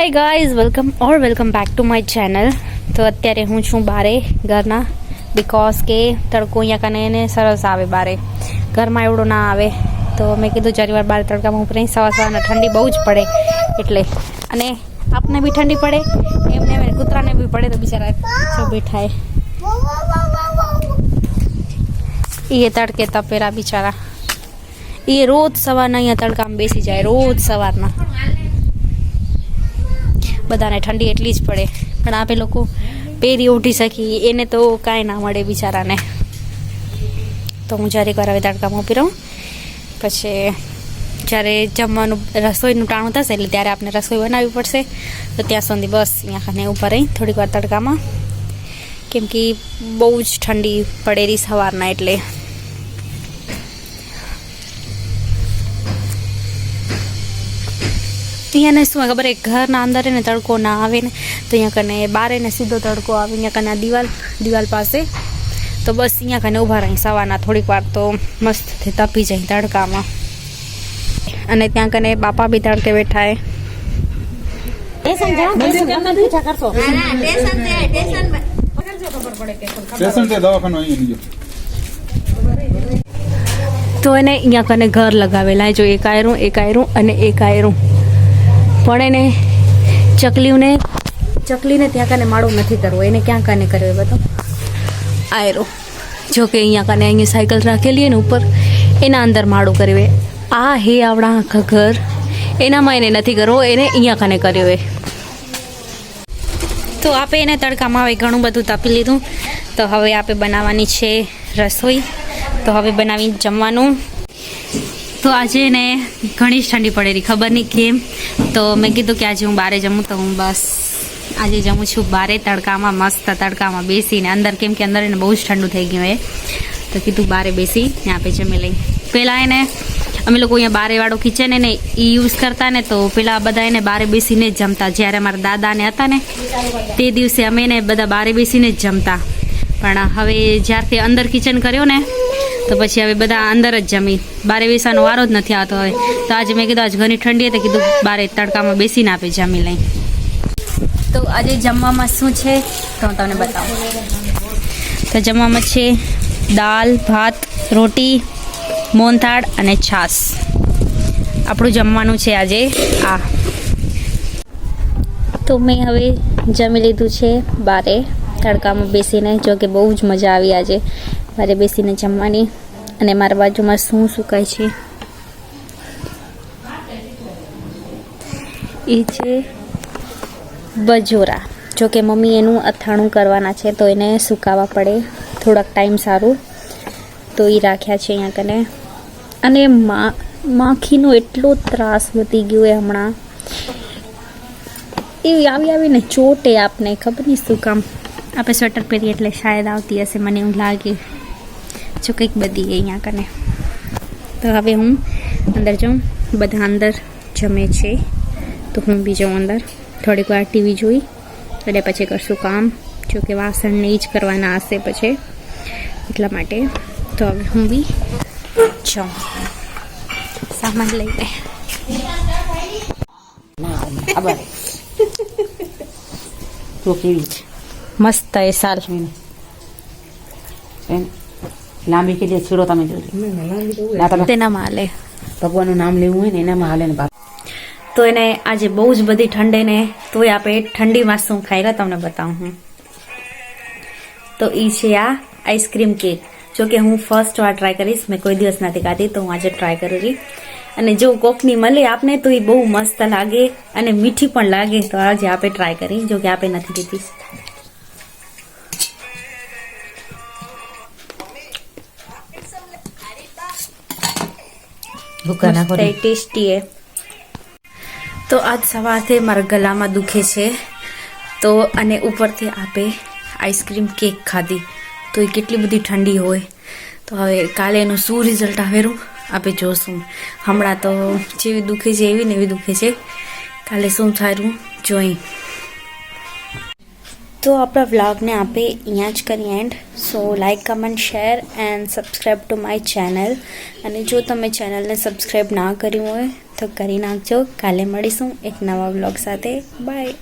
Hi guys welcome back to my channel. तो अत्यारे हूँ छूँ बारे घरना बिकॉज के तड़को अँ कने सरस आवे बारे घर में एवडो ना आवे। तो मैं कीधुं चारी वार बार तड़का में उपरी सवा सवार ठंडी बहु ज पड़े एटले अने आपने भी ठंडी पड़े एमने कूतरा ने भी पड़े तो बिचारा जो बैठा है ये तड़के तपेरा बिचारा ये रोज सवारना अँ तड़का में बेसी जाए रोज सवारना बधाने ठंडी एटली ज पड़े पण आपे लोको पेरी उठी सकी एने तो कांई ना मळे बिचाराने। तो हूँ जरीक वार तड़कामां ऊभी रहूं पछी ज्यारे जमवानुं रसोईनुं टाणुं थशे એટલે ત્યારે આપણે રસોઈ બનાવવી પડશે। તો ત્યાં સુધી બસ અહીંયા ખાને ઊભા રહી થોડીક વાર તડકામાં કેમ કે બહુ જ ઠંડી પડેલી સવારના એટલે अँ शू खबर है घर ना अंदर ने तड़को ना आवे ने तो अँ कने बारे ने सीधो तड़को आवे अँ कने दीवाल पासे। तो बस अँ कने उभा रही सवाना थोड़ीक वार तो मस्त थे तपी जाए तड़का में अने त्यां कने बापा भी तड़के बैठा है। तो एने अँ कने घर लगावेला है जो एक आयरू अने एक आयरू पण एने चकलीने त्यां कने माळो नथी करवो एने क्यां कने कर्यो बधो आयरो जो के अँ कने अँ साइकल राखेली है ने ऊपर एना अंदर माळो कर्यो आ हे आवड़ा आखा घर एनामां एने नथी करवो एने अँ कने कर्यो है। तो आपे एने तड़कामां हवे घणुं बधुं तपी लीधुं तो हवे आपे बनाववानी छे रसोई। तो हवे बनावी जमवानुं। तो आज ने घणी ठंडी पड़ेली खबर नहीं केम तो मैं कीधुं कि आज हूँ बारे जमूँ तो हूँ बस आज जमूँ छूँ बारे तड़का में मस्त तड़का में बेसी ने अंदर केम के अंदर ने बहुत ठंडू थई गयुं है तो कीधुं बारे बेसी यहाँ पे जमी लई। पहला एने अमे लोग अँ बारे वाळो किचन है ने ई यूज करता ने तो पेला बधा एने बारे बेसीने ज जमता ज्यारे अमारा दादा ने हता ने ते दिवसे अमे ने बधा बारे बेसीने ज जमता पण हवे ज्यारथी अंदर किचन कर्यो ने तो पछी हवे बधा अंदर ज जमी बारे बेसવાનો वारो ज नथी आवतो हवे। तो आज मैं कीधुं आज घणी ठंडी तो कीधुं बारे तड़कामां बेसीने आपे जमी लई। तो आज जमवामां शुं छे तो हूँ तमने बतावुं। तो जमवामां छे दाल भात रोटी मोहनथाळ अने छास आपणुं जमवानुं छे आजे आ। तो मैं हवे जमी लीधुं छे बारे तड़कामां बेसीने जो कि बहु ज मजा आवी आजे बारे बेसीने जमवानी। अने मारा बाजुमां शुं सुकाय छे ए छे बजोरा जो कि मम्मी एनुं अथाणुं करवाना छे तो एने सुकावा पड़े थोड़ाक टाइम सारूं तो ए राख्या छे अहींया कने। अने माखीनो एटलो त्रास वधी गयो है हमणां एवी आवीने चोटे आपने खबर नहीं शुं काम आपे स्वेटर पहेरीए एटले शायद आवती हशे मने एवुं लागे जो कंईक बधी है अहींया कने। तो हवे हूँ अंदर जाऊँ बधा अंदर जमे छे तो हूँ बी जाऊँ अंदर थोड़ीक वार टीवी जोई अने पछी करशुं काम जो कि वासण ने ज करवाना हशे पछी એટલા માટે। तो हवे हूँ बी जाऊँ सामान लईने मस्त है साल लांबी के लिए छेड़ो तमे जो तेना माले भगवान नाम लेवुं होय ने एनामां हाले ने। तो एने आज बहु ज बधी ठंडे ने तो आपे ठंडी में शुं खाई तमने बताऊं हूँ। तो ई छे आ आइसक्रीम केक जो कि हूँ फर्स्ट वार ट्राय करीश मैं कोई दिवस नहीं खाधी तो हूँ आज ट्राय करूँ अने जो कोकनी मळे आपने तो ये बहु मस्त लागे अने मीठी पण लागे तो आज आपे ट्राय करी जो कि आपे नहीं लीधी। टेस्टी है। तो आज सवारथी मारा गलामां दुखे छे तो अने उपरथी आपे आइसक्रीम केक खाधी तो ये केटली बधी ठंडी होय। तो हवे काले एनुं शुं रिजल्ट आवेरुं आपे जोशुं। हमणां तो जेवी दुखे छे एवी ने एवी दुखे छे काले शुं थायरुं जोई। तो अपना व्लॉग ने आपे अहींया ज करी end. So like comment share and subscribe to my channel. अने जो तमे चैनल ने सब्सक्राइब ना कर्युं होय તો કરી નાખજો. કાલે મળીશું એક નવા વ્લોગ સાથે. બાય.